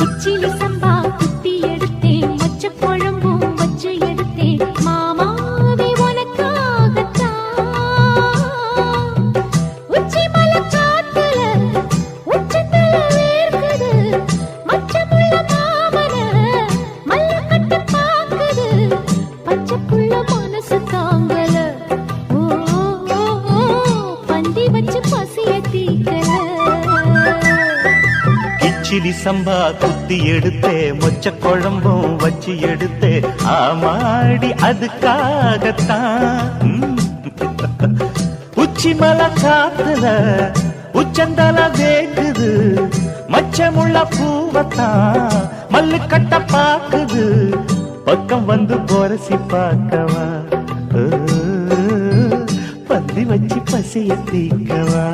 கிச்சிலி சம்பா குத்தி எடுத்தேன், மொச்ச குழம்பும் வச்சு எடுத்தேன், மாமாவே உனக்காகத்தான். உச்சி மலை காத்துல உச்சத்துல வேர்க்குது, மச்சமுள்ள மாமன மல்ல கட்ட பாக்குது, பச்சை புள்ள மனசு தாங்கல. ஓ பந்தி வச்சு பசிய தீக்கல. கிச்சிலி சம்பா குத்தி எடுத்தே, மொச்ச குழம்பும் வச்சு எடுத்தே, ஆமாடி அதுக்காகத்தான். உச்சி மலை காத்துல உச்சந்தல வேக்குது, மச்சமுள்ள பூவத்தான் மல்லு கட்ட பாக்குது, பக்கம் வந்து போரசி பார்க்கவா, பந்தி வச்சு பசிய தீக்கவா.